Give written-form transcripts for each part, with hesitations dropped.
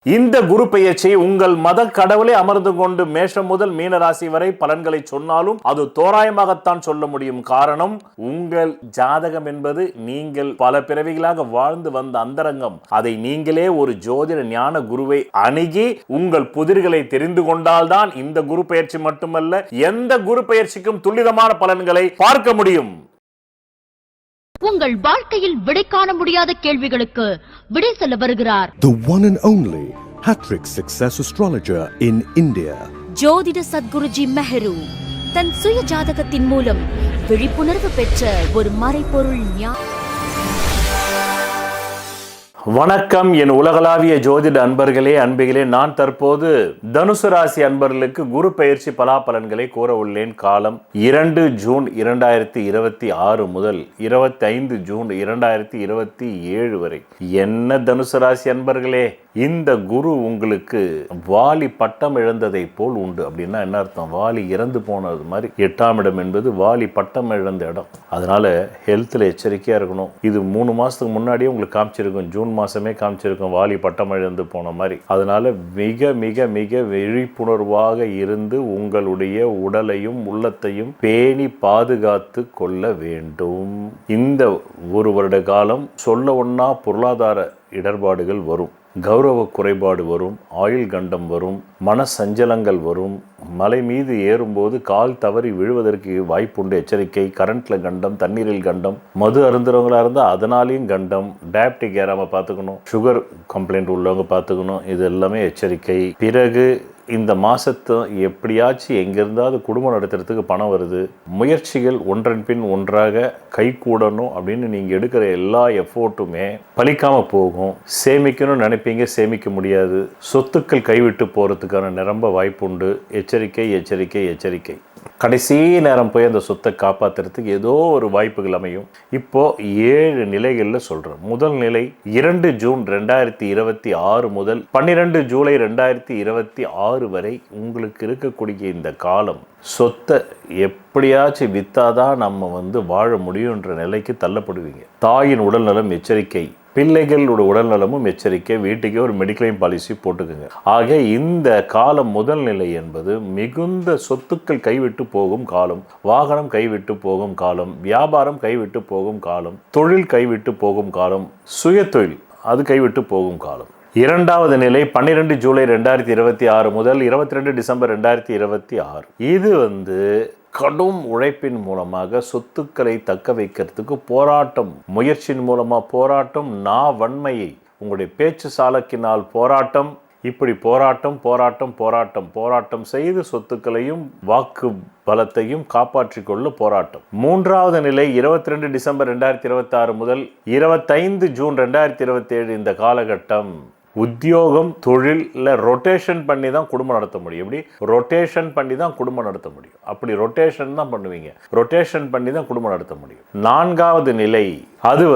இந்த குரு பெயர்ச்சி உங்கள் மத கடவுளை அமர்ந்து கொண்டு மேஷம் முதல் மீனராசி வரை பலன்களை சொன்னாலும் அது தோராயமாகத்தான் சொல்ல முடியும். காரணம், உங்கள் ஜாதகம் என்பது நீங்கள் பல பிறவிகளாக வாழ்ந்து வந்த அந்தரங்கம். அதை நீங்களே ஒரு ஜோதிட ஞான குருவை அணுகி உங்கள் புதிர்களை தெரிந்து கொண்டால்தான் இந்த குரு பெயர்ச்சி மட்டுமல்ல, எந்த குரு பெயர்ச்சிக்கும் துல்லிதமான பலன்களை பார்க்க முடியும். உங்கள் வாழ்க்கையில் விடை காண முடியாத கேள்விகளுக்கு விடை சொல்ல வருகிறார் The one and only Hattrick Success Astrologer in India. ஜோதிட சத்குருஜி மெஹரு தன் சுய ஜாதகத்தின் மூலம் விழிப்புணர்வு பெற்ற ஒரு மறைபொருள் வணக்கம் என் உலகளாவிய ஜோதிட அன்பர்களே, அன்பிகளே. நான் தற்போது தனுசு ராசி அன்பர்களுக்கு குரு பெயர்ச்சி பலாபலன்களை கூற உள்ளேன். காலம் 2 ஜூன் 2026 முதல் 25 ஜூன் 2027 வரை. என்ன தனுசு ராசி அன்பர்களே, இந்த குரு உங்களுக்கு வாலி பட்டம் இழந்ததை போல் உண்டு. அப்படின்னா என்ன அர்த்தம்? வாலி இறந்து போனது மாதிரி. 8ஆம் இடம் என்பது வாலி பட்டம் இழந்த இடம். அதனால ஹெல்த்தில் எச்சரிக்கையா இருக்கணும். இது 3 மாசத்துக்கு முன்னாடியே உங்களுக்கு காமிச்சிருக்கும். ஜூன் மாசமே காமிச்சிருக்கும் வாலி பட்டம் இழந்து போன மாதிரி. அதனால மிக மிக மிக விழிப்புணர்வாக இருந்து உங்களுடைய உடலையும் உள்ளத்தையும் பேணி பாதுகாத்து கொள்ள வேண்டும். இந்த ஒரு வருட காலம் சொல்ல ஒண்ணா பொருளாதார இடர்பாடுகள் வரும், கௌரவ குறைபாடு வரும், ஆயுள் கண்டம் வரும், மன சஞ்சலங்கள் வரும், மலை மீது ஏறும்போது கால் தவறி விழுவதற்கு வாய்ப்புண்டு. எச்சரிக்கை. கரண்ட்ல கண்டம், தண்ணீரில் கண்டம், மது அருந்துறவங்களா இருந்தால் அதனாலையும் கண்டம். டயபெட்டிக் ஏறாம பார்த்துக்கணும், சுகர் கம்ப்ளைண்ட் உள்ளவங்க பார்த்துக்கணும். இது எல்லாமே எச்சரிக்கை. பிறகு இந்த மாசத்து எப்படியாச்சும் எங்கிருந்தாவது குடும்பம் நடத்துறதுக்கு பணம் வருது. முயற்சிகள் ஒன்றன் பின் ஒன்றாக கை கூடணும் அப்படின்னு நீங்க எடுக்கிற எல்லா எஃபோர்ட்டுமே பலிக்காம போகும். சேமிக்கணும்னு நினைப்பீங்க, சேமிக்க முடியாது. சொத்துக்கள் கைவிட்டு போறதுக்கான நிரம்ப வாய்ப்புண்டு. எச்சரிக்கை எச்சரிக்கை எச்சரிக்கை. கடைசி நேரம் போய் அந்த சொத்தை காப்பாற்றுறதுக்கு ஏதோ ஒரு வாய்ப்புகள் அமையும். இப்போ 7 நிலைகளில் சொல்கிறேன். முதல் நிலை 2 ஜூன் 2026 முதல் 12 ஜூலை 2026 வரை உங்களுக்கு இருக்கக்கூடிய இந்த காலம் சொத்தை எப்படியாச்சும் வித்தாதான் நம்ம வாழ முடியுன்ற நிலைக்கு தள்ளப்படுவீங்க. தாயின் உடல் நலம் எச்சரிக்கை, பிள்ளைகளோட உடல் நலமும் எச்சரிக்கை. வீட்டுக்கே ஒரு மெடிக்ளைம் பாலிசி போட்டுக்குங்க. ஆக இந்த காலம் முதல் நிலை என்பது மிகுந்த சொத்துக்கள் கைவிட்டு போகும் காலம், வாகனம் கைவிட்டு போகும் காலம், வியாபாரம் கைவிட்டு போகும் காலம், தொழில் கைவிட்டு போகும் காலம், சுய தொழில் அது கைவிட்டு போகும் காலம். இரண்டாவது நிலை 12 ஜூலை 2026 முதல் 22 டிசம்பர் 2026. இது கடும் உழைப்பின் மூலமாக சொத்துக்களை தக்க வைக்கிறதுக்கு போராட்டம், முயற்சியின் மூலமா போராட்டம், வன்மையை உங்களுடைய பேச்சு சாலக்கினால் போராட்டம். இப்படி போராட்டம் போராட்டம் போராட்டம் போராட்டம் செய்து சொத்துக்களையும் வாக்கு பலத்தையும் காப்பாற்றிக் கொள்ள போராட்டம். மூன்றாவது நிலை 22 டிசம்பர் 2026 முதல் 25 ஜூன் 2027. இந்த காலகட்டம் உத்தியோகம், தொழிலில் ரொட்டேஷன் பண்ணி தான் குடும்பம் நடத்த முடியும். எப்படி ரொட்டேஷன் பண்ணி தான் குடும்பம் நடத்த முடியும். அப்படி ரொட்டேஷன் தான் பண்ணுவீங்க, ரொட்டேஷன் பண்ணி தான் குடும்பம் நடத்த முடியும். நான்காவது நிலை அது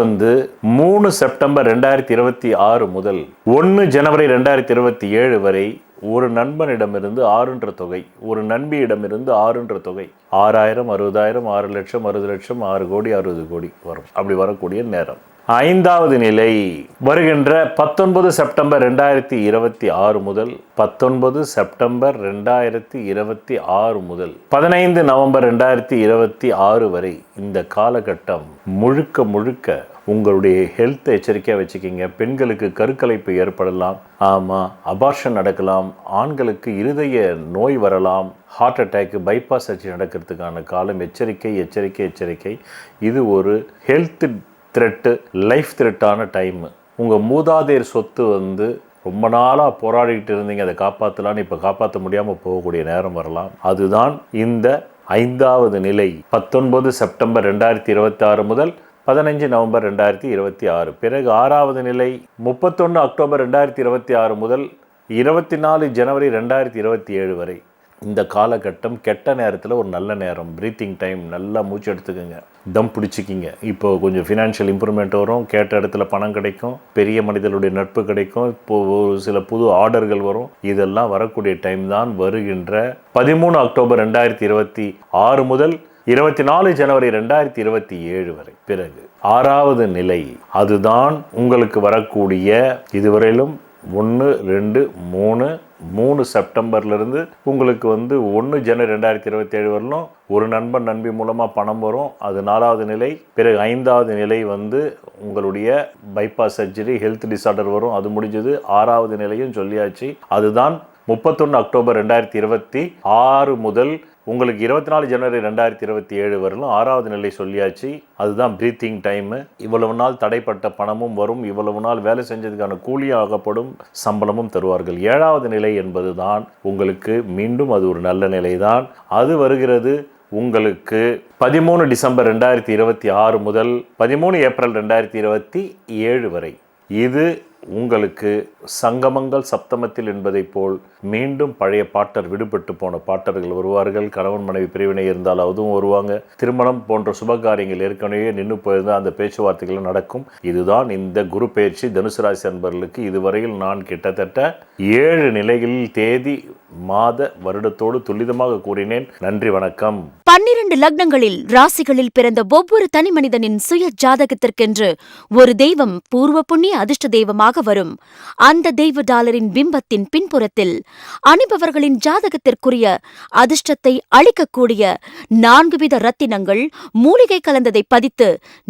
3 செப்டம்பர் 2026 முதல் 1 ஜனவரி 2027 வரை. ஒரு நண்பனிடமிருந்து 6 தொகை, ஒரு நண்பியிடமிருந்து 6 தொகை, 6000, 60,000, 6 லட்சம், 60 லட்சம், 6 கோடி, 60 கோடி வரும். அப்படி வரக்கூடிய நேரம். ஐந்தாவது நிலை வருகின்ற 19 செப்டம்பர் 2026 முதல் 19 செப்டம்பர் 2026 முதல் 15 நவம்பர் 2026 வரை. இந்த காலகட்டம் முழுக்க முழுக்க உங்களுடைய ஹெல்த் எச்சரிக்கையாக வச்சுக்கிங்க. பெண்களுக்கு கருக்கலைப்பு ஏற்படலாம், அபார்ஷன் நடக்கலாம். ஆண்களுக்கு இருதய நோய் வரலாம், ஹார்ட் அட்டாக், பைபாஸ் சர்ஜரி நடக்கிறதுக்கான காலம். எச்சரிக்கை எச்சரிக்கை எச்சரிக்கை. இது ஒரு ஹெல்த் த்ரெட்டு, லைஃப் த்ரெட்டான டைம். உங்கள் மூதாதையர் சொத்து ரொம்ப நாளாக போராடிக்கிட்டு இருந்தீங்க, அதை காப்பாற்றலான்னு இப்போ காப்பாற்ற முடியாமல் போகக்கூடிய நேரம் வரலாம். அதுதான் இந்த 5வது நிலை 19 செப்டம்பர் 2026 முதல் 15 நவம்பர் 2026. பிறகு 6வது நிலை 31 அக்டோபர் 2026 முதல் 24 ஜனவரி 2027 வரை. இந்த காலகட்டம் கெட்ட நேரத்தில் ஒரு நல்ல நேரம், ப்ரீத்திங் டைம். நல்லா மூச்சு எடுத்துக்கோங்க, தம் பிடிச்சிக்கிங்க. இப்போ கொஞ்சம் ஃபினான்ஷியல் இம்ப்ரூவ்மெண்ட் வரும், கேட்ட இடத்துல பணம் கிடைக்கும், பெரிய மனிதர்களுடைய நட்பு கிடைக்கும், இப்போ ஒரு சில புது ஆர்டர்கள் வரும். இதெல்லாம் வரக்கூடிய டைம் தான் வருகின்ற 13 அக்டோபர் 2026 முதல் 24 ஜனவரி 2027 வரை. பிறகு 6வது நிலை அதுதான் உங்களுக்கு வரக்கூடிய இதுவரையிலும் 1, 2, 3 செப்டம்பர்லேருந்து உங்களுக்கு 1 ஜனவரி 2027 வரலும் ஒரு நண்பன் நண்பி மூலமாக பணம் வரும். அது 4வது நிலை. பிறகு 5வது நிலை உங்களுடைய பைபாஸ் சர்ஜரி, ஹெல்த் டிசார்டர் வரும். அது முடிஞ்சது. 6வது நிலையும் சொல்லியாச்சு. அதுதான் 31 அக்டோபர் 2026 முதல் உங்களுக்கு 24 ஜனவரி 2027 வரலும் 6வது நிலை சொல்லியாச்சு. அதுதான் பிரீத்திங் டைமு. இவ்வளவு நாள் தடைப்பட்ட பணமும் வரும். இவ்வளவு நாள் வேலை செஞ்சதுக்கான கூலியும் ஆகப்படும், சம்பளமும் தருவார்கள். 7வது நிலை என்பது தான் உங்களுக்கு மீண்டும் அது ஒரு நல்ல நிலை தான். அது வருகிறது உங்களுக்கு 13 டிசம்பர் 2026 முதல் 13 ஏப்ரல் 2027 வரை. இது உங்களுக்கு சங்கமங்கள் சப்தமத்தில் என்பதைப் போல் மீண்டும் பழைய பாட்டர், விடுபட்டு போன பாட்டர்கள் வருவார்கள். கணவன் மனைவி பிரிவினை இருந்தால் அதுவும் வருவாங்க. திருமணம் போன்ற சுபகாரியங்கள் ஏற்கனவே நின்று போயிருந்தால் அந்த பேச்சுவார்த்தைகள் நடக்கும். இதுதான் இந்த குரு பயிற்சி தனுசு ராசி அன்பர்களுக்கு. இதுவரையில் நான் கிட்டத்தட்ட 7 நிலைகளில் தேதி, மாத, வருடத்தோடு துல்லிதமாக கூறினேன். நன்றி, வணக்கம். 12 லக்னங்களில் ராசிகளில் பிறந்த ஒவ்வொரு தனி மனிதனின் சுய ஜாதகத்திற்கென்று ஒரு தெய்வம் பூர்வ புண்ணிய அதிர்ஷ்ட தெய்வமாக வரும். அந்த தெய்வ டாலரின் பிம்பத்தின் பின்புறத்தில் அணிபவர்களின் ஜாதகத்திற்குரிய அதிர்ஷ்டத்தை அளிக்கக்கூடிய 4 வித ரத்தினங்கள், மூலிகை கலந்ததை பதித்து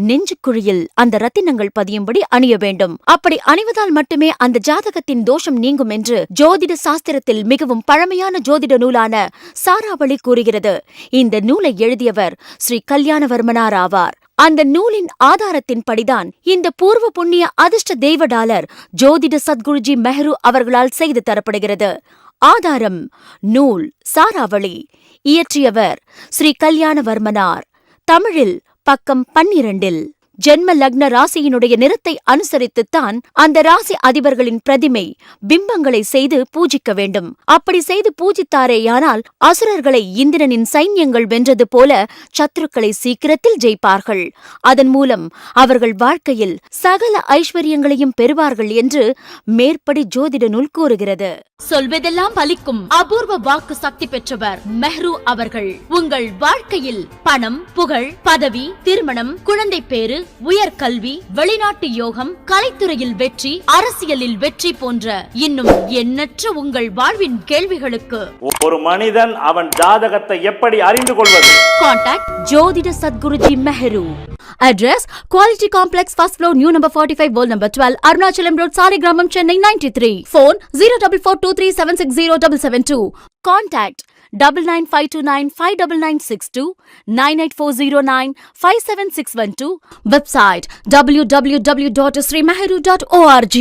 நெஞ்சுக்குழியில் அந்த ரத்தினங்கள் பதியும்படி அணிய வேண்டும். அப்படி அணிவதால் மட்டுமே அந்த ஜாதகத்தின் தோஷம் நீங்கும் என்று ஜோதிட சாஸ்திரத்தில் மிகவும் பழமையான ஜோதிட நூலான சாராவளி கூறுகிறது. இந்த நூலை எழுதியவர் ஸ்ரீ கல்யாணவர்மனார் ஆவார். அந்த நூலின் ஆதாரத்தின்படிதான் இந்த பூர்வ புண்ணிய அதிர்ஷ்ட தெய்வ டாலர் ஜோதிட சத்குருஜி மெஹரு அவர்களால் செய்து தரப்படுகிறது. ஆதாரம் நூல் சாராவளி. இயற்றியவர் ஸ்ரீ கல்யாணவர்மனார். தமிழில் பக்கம் 12. ஜென்ம லக்ன ராசியினுடைய நிறத்தை அனுசரித்துத்தான் அந்த ராசி அதிபர்களின் பிரதிமை, பிம்பங்களை செய்து பூஜிக்க வேண்டும். அப்படி செய்து பூஜித்தாரேயானால் அசுரர்களை இந்திரனின் சைன்யங்கள் வென்றது போல சத்துருக்களை சீக்கிரத்தில் ஜெயிப்பார்கள். அதன் மூலம் அவர்கள் வாழ்க்கையில் சகல ஐஸ்வர்யங்களையும் பெறுவார்கள் என்று மேற்படி ஜோதிட நூல் கூறுகிறது. சொல்வதெல்லாம் பலிக்கும் அபூர்வ வாக்கு சக்தி பெற்றவர் மெஹ்ரு அவர்கள். உங்கள் வாழ்க்கையில் பணம், புகழ், பதவி, திருமணம், குழந்தை பேறு, உயர்கல்வி, வெளிநாட்டு யோகம், கலைத்துறையில் வெற்றி, அரசியலில் வெற்றி போன்ற இன்னும் எண்ணற்ற உங்கள் வாழ்வின் கேள்விகளுக்கு ஒரு மனிதன் அவன் ஜாதகத்தை எப்படி அறிந்து கொள்வது? கான்டாக்ட் ஜோதிட Sadguruji Mehru. Address Quality Complex, first floor, new number 45, wall number 12, Arunachalam Road, Saligramam, Chennai 93. Phone 04423760772. Contact 9952959962, 98409 57612. Website www.srimeheru.org.